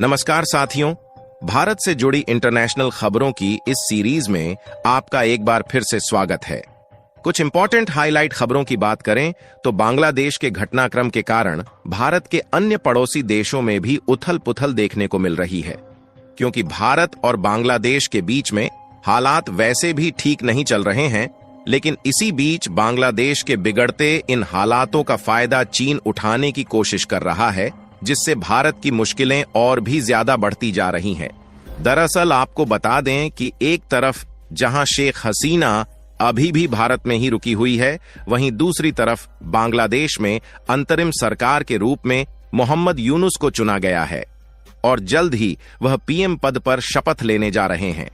नमस्कार साथियों, भारत से जुड़ी इंटरनेशनल खबरों की इस सीरीज में आपका एक बार फिर से स्वागत है। कुछ इंपॉर्टेंट हाईलाइट खबरों की बात करें तो बांग्लादेश के घटनाक्रम के कारण भारत के अन्य पड़ोसी देशों में भी उथल पुथल देखने को मिल रही है, क्योंकि भारत और बांग्लादेश के बीच में हालात वैसे भी ठीक नहीं चल रहे हैं, लेकिन इसी बीच बांग्लादेश के बिगड़ते इन हालातों का फायदा चीन उठाने की कोशिश कर रहा है, जिससे भारत की मुश्किलें और भी ज्यादा बढ़ती जा रही हैं। दरअसल आपको बता दें कि एक तरफ जहां शेख हसीना अभी भी भारत में ही रुकी हुई है, वहीं दूसरी तरफ बांग्लादेश में अंतरिम सरकार के रूप में मोहम्मद यूनुस को चुना गया है और जल्द ही वह पीएम पद पर शपथ लेने जा रहे हैं।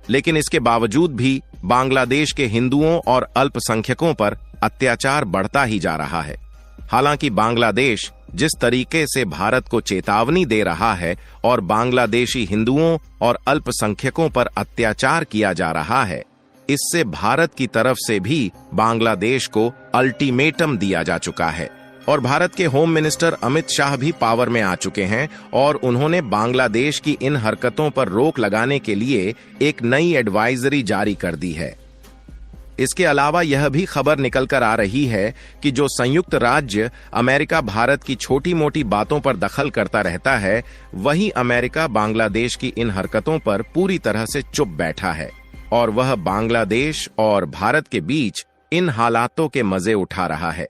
लेकिन इसके बावजूद भी बांग्लादेश के हिंदुओं और अल्पसंख्यकों पर अत्याचार बढ़ता ही जा रहा है। हालांकि बांग्लादेश जिस तरीके से भारत को चेतावनी दे रहा है और बांग्लादेशी हिंदुओं और अल्पसंख्यकों पर अत्याचार किया जा रहा है, इससे भारत की तरफ से भी बांग्लादेश को अल्टीमेटम दिया जा चुका है और भारत के होम मिनिस्टर अमित शाह भी पावर में आ चुके हैं और उन्होंने बांग्लादेश की इन हरकतों पर रोक लगाने के लिए एक नई एडवाइजरी जारी कर दी है। इसके अलावा यह भी खबर निकल कर आ रही है कि जो संयुक्त राज्य अमेरिका भारत की छोटी मोटी बातों पर दखल करता रहता है, वही अमेरिका बांग्लादेश की इन हरकतों पर पूरी तरह से चुप बैठा है और वह बांग्लादेश और भारत के बीच इन हालातों के मजे उठा रहा है।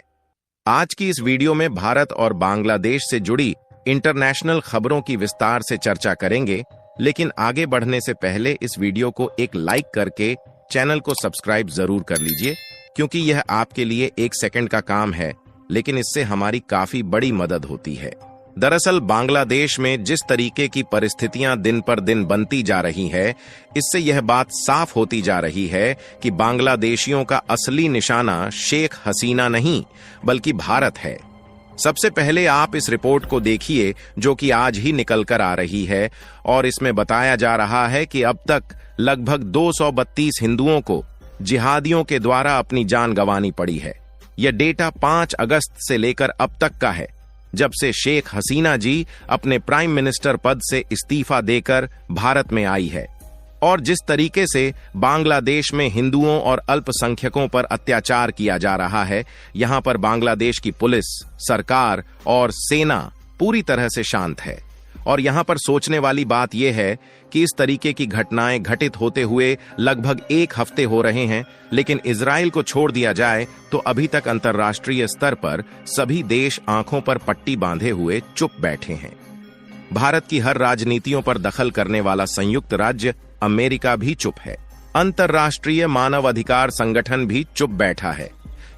आज की इस वीडियो में भारत और बांग्लादेश से जुड़ी इंटरनेशनल खबरों की विस्तार से चर्चा करेंगे, लेकिन आगे बढ़ने से पहले इस वीडियो को एक लाइक करके चैनल को सब्सक्राइब जरूर कर लीजिए, क्योंकि यह आपके लिए 1 सेकंड का काम है, लेकिन इससे हमारी काफी बड़ी मदद होती है। दरअसल बांग्लादेश में जिस तरीके की परिस्थितियां दिन पर दिन बनती जा रही है, इससे यह बात साफ होती जा रही है कि बांग्लादेशियों का असली निशाना शेख हसीना नहीं बल्कि भारत है। सबसे पहले आप इस रिपोर्ट को देखिए जो कि आज ही निकल कर आ रही है और इसमें बताया जा रहा है कि अब तक लगभग 232 हिंदुओं को जिहादियों के द्वारा अपनी जान गंवानी पड़ी है। यह डेटा 5 अगस्त से लेकर अब तक का है, जब से शेख हसीना जी अपने प्राइम मिनिस्टर पद से इस्तीफा देकर भारत में आई है। और जिस तरीके से बांग्लादेश में हिंदुओं और अल्पसंख्यकों पर अत्याचार किया जा रहा है, यहां पर बांग्लादेश की पुलिस, सरकार और सेना पूरी तरह से शांत है। और यहां पर सोचने वाली बात यह है कि इस तरीके की घटनाएं घटित होते हुए लगभग 1 हफ्ते हो रहे हैं, लेकिन इजराइल को छोड़ दिया जाए तो अभी तक अंतर्राष्ट्रीय स्तर पर सभी देश आंखों पर पट्टी बांधे हुए चुप बैठे हैं। भारत की हर राजनीतियों पर दखल करने वाला संयुक्त राज्य अमेरिका भी चुप है। अंतर्राष्ट्रीय मानव अधिकार संगठन भी चुप बैठा है।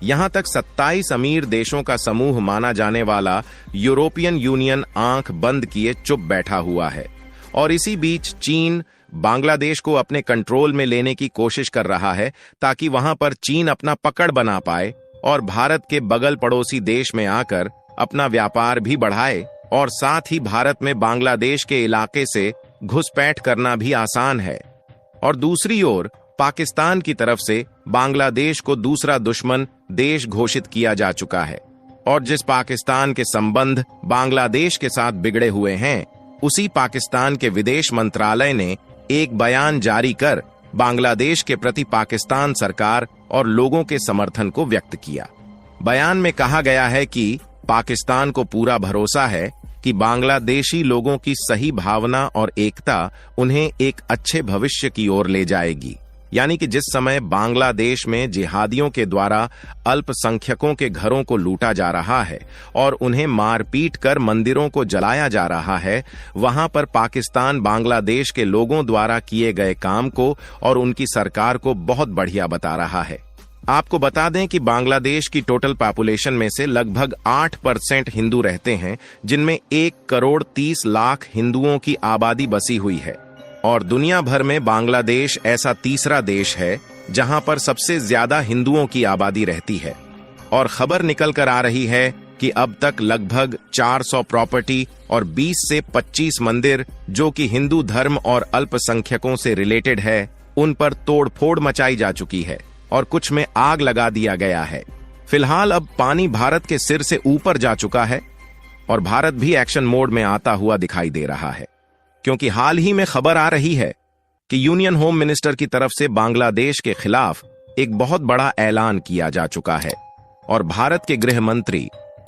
यहां तक 27 अमीर देशों का समूह माना जाने वाला यूरोपियन यूनियन आंख बंद किए चुप बैठा हुआ है। और इसी बीच चीन बांग्लादेश को अपने कंट्रोल में लेने की कोशिश कर रहा है, ताकि वहां पर चीन अपना पकड़ बना पाए और भारत के बगल पड़ोसी देश में आकर अपना व्यापार भी बढ़ाए और साथ ही भारत में बांग्लादेश के इलाके से घुसपैठ करना भी आसान है। और दूसरी ओर पाकिस्तान की तरफ से बांग्लादेश को दूसरा दुश्मन देश घोषित किया जा चुका है और जिस पाकिस्तान के संबंध बांग्लादेश के साथ बिगड़े हुए हैं, उसी पाकिस्तान के विदेश मंत्रालय ने एक बयान जारी कर बांग्लादेश के प्रति पाकिस्तान सरकार और लोगों के समर्थन को व्यक्त किया। बयान में कहा गया है कि पाकिस्तान को पूरा भरोसा है कि बांग्लादेशी लोगों की सही भावना और एकता उन्हें एक अच्छे भविष्य की ओर ले जाएगी। यानी कि जिस समय बांग्लादेश में जिहादियों के द्वारा अल्पसंख्यकों के घरों को लूटा जा रहा है और उन्हें मारपीट कर मंदिरों को जलाया जा रहा है, वहां पर पाकिस्तान बांग्लादेश के लोगों द्वारा किए गए काम को और उनकी सरकार को बहुत बढ़िया बता रहा है। आपको बता दें कि बांग्लादेश की टोटल पॉपुलेशन में से लगभग 8% हिंदू रहते हैं, जिनमें 1,30,00,000 हिंदुओं की आबादी बसी हुई है और दुनिया भर में बांग्लादेश ऐसा तीसरा देश है जहां पर सबसे ज्यादा हिंदुओं की आबादी रहती है। और खबर निकल कर आ रही है कि अब तक लगभग 400 प्रॉपर्टी और 20 से 25 मंदिर जो कि हिंदू धर्म और अल्पसंख्यकों से रिलेटेड है, उन पर तोड़फोड़ मचाई जा चुकी है और कुछ में आग लगा दिया गया है। फिलहाल अब पानी भारत के सिर से ऊपर जा चुका है और भारत भी एक्शन मोड में आता हुआ दिखाई दे रहा है। क्योंकि हाल ही में खबर आ रही है कि यूनियन होम मिनिस्टर की तरफ से बांग्लादेश के खिलाफ एक बहुत बड़ा ऐलान किया जा चुका है और भारत के गृह मंत्री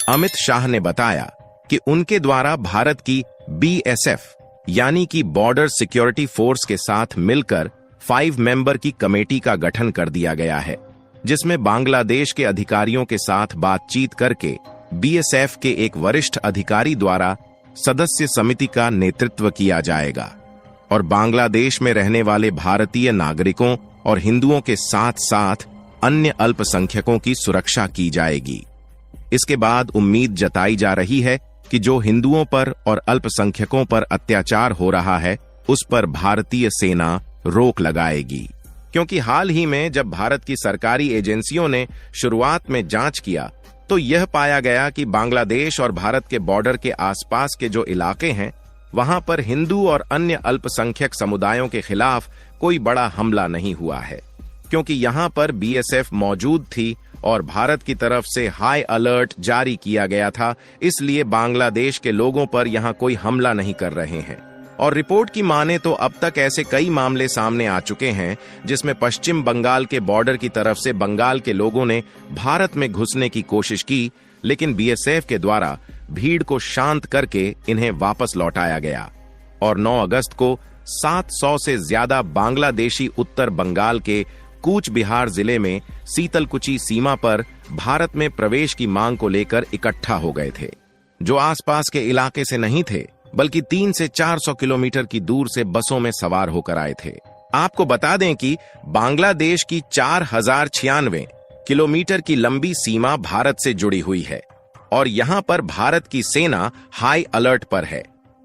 अमित शाह ने बताया कि उनके द्वारा भारत की BSF यानी कि बॉर्डर सिक्योरिटी फोर्स के साथ मिलकर 5 मेंबर की कमेटी का गठन कर दिया गया है, जिसमें बांग्लादेश के अधिकारियों के साथ बातचीत करके BSF के एक वरिष्ठ अधिकारी द्वारा सदस्य समिति का नेतृत्व किया जाएगा और बांग्लादेश में रहने वाले भारतीय नागरिकों और हिंदुओं के साथ साथ अन्य अल्पसंख्यकों की सुरक्षा की जाएगी। इसके बाद उम्मीद जताई जा रही है कि जो हिंदुओं पर और अल्पसंख्यकों पर अत्याचार हो रहा है उस पर भारतीय सेना रोक लगाएगी, क्योंकि हाल ही में जब भारत की सरकारी एजेंसियों ने शुरुआत में जांच किया तो यह पाया गया कि बांग्लादेश और भारत के बॉर्डर के आसपास के जो इलाके हैं वहां पर हिंदू और अन्य अल्पसंख्यक समुदायों के खिलाफ कोई बड़ा हमला नहीं हुआ है, क्योंकि यहां पर BSF मौजूद थी और भारत की तरफ से हाई अलर्ट जारी किया गया था, इसलिए बांग्लादेश के लोगों पर यहां कोई हमला नहीं कर रहे हैं। और रिपोर्ट की माने तो अब तक ऐसे कई मामले सामने आ चुके हैं जिसमें पश्चिम बंगाल के बॉर्डर की तरफ से बंगाल के लोगों ने भारत में घुसने की कोशिश की, लेकिन BSF के द्वारा भीड़ को शांत करके इन्हें वापस लौटाया गया और 9 अगस्त को 700 से ज्यादा बांग्लादेशी उत्तर बंगाल के कूच बिहार जिले में सीतलकुची सीमा पर भारत में प्रवेश की मांग को लेकर इकट्ठा हो गए थे, जो आसपास के इलाके से नहीं थे बल्कि 300 से 400 किलोमीटर की दूर से बसों में सवार होकर आए थे। आपको बता दें कि बांग्लादेश की 4096 किलोमीटर की लंबी सीमा भारत से जुड़ी हुई है और यहां पर भारत की सेना हाई अलर्ट पर है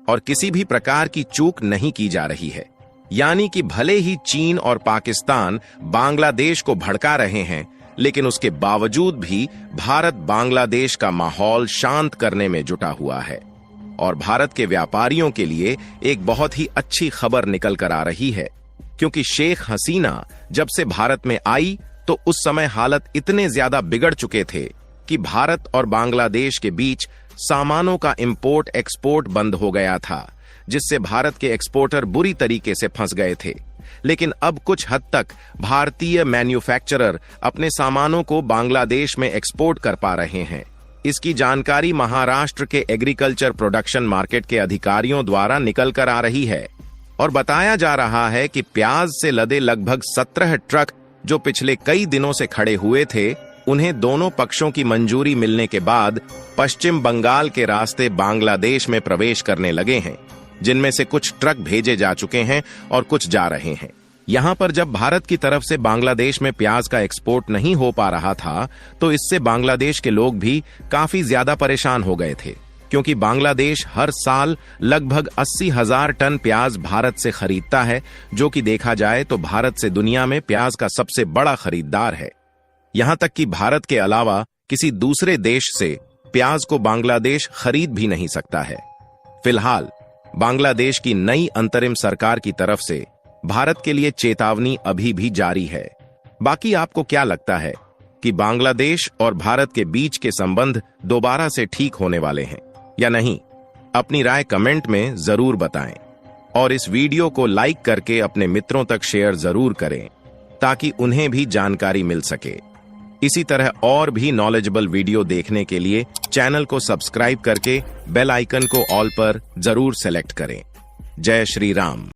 और किसी भी प्रकार की चूक नहीं की जा रही है। यानी कि भले ही चीन और पाकिस्तान बांग्लादेश को भड़का रहे हैं, लेकिन उसके बावजूद भी भारत बांग्लादेश का माहौल शांत करने में जुटा हुआ है और भारत के व्यापारियों के लिए एक बहुत ही अच्छी खबर निकल कर आ रही है, क्योंकि शेख हसीना जब से भारत में आई तो उस समय हालत इतने ज्यादा बिगड़ चुके थे कि भारत और बांग्लादेश के बीच सामानों का इंपोर्ट एक्सपोर्ट बंद हो गया था, जिससे भारत के एक्सपोर्टर बुरी तरीके से फंस गए थे। लेकिन अब कुछ हद तक भारतीय मैन्युफैक्चरर अपने सामानों को बांग्लादेश में एक्सपोर्ट कर पा रहे हैं। इसकी जानकारी महाराष्ट्र के एग्रीकल्चर प्रोडक्शन मार्केट के अधिकारियों द्वारा निकल कर आ रही है और बताया जा रहा है कि प्याज से लदे लगभग 17 ट्रक जो पिछले कई दिनों से खड़े हुए थे, उन्हें दोनों पक्षों की मंजूरी मिलने के बाद पश्चिम बंगाल के रास्ते बांग्लादेश में प्रवेश करने लगे हैं, जिनमें से कुछ ट्रक भेजे जा चुके हैं और कुछ जा रहे हैं। यहां पर जब भारत की तरफ से बांग्लादेश में प्याज का एक्सपोर्ट नहीं हो पा रहा था तो इससे बांग्लादेश के लोग भी काफी ज्यादा परेशान हो गए थे, क्योंकि बांग्लादेश हर साल लगभग 80,000 टन प्याज भारत से खरीदता है, जो कि देखा जाए तो भारत से दुनिया में प्याज का सबसे बड़ा खरीदार है। यहां तक कि भारत के अलावा किसी दूसरे देश से प्याज को बांग्लादेश खरीद भी नहीं सकता है। फिलहाल बांग्लादेश की नई अंतरिम सरकार की तरफ से भारत के लिए चेतावनी अभी भी जारी है। बाकी आपको क्या लगता है कि बांग्लादेश और भारत के बीच के संबंध दोबारा से ठीक होने वाले हैं या नहीं? अपनी राय कमेंट में जरूर बताएं और इस वीडियो को लाइक करके अपने मित्रों तक शेयर जरूर करें ताकि उन्हें भी जानकारी मिल सके। इसी तरह और भी नॉलेजेबल वीडियो देखने के लिए चैनल को सब्सक्राइब करके बेल आइकन को ऑल पर जरूर सेलेक्ट करें। जय श्री राम।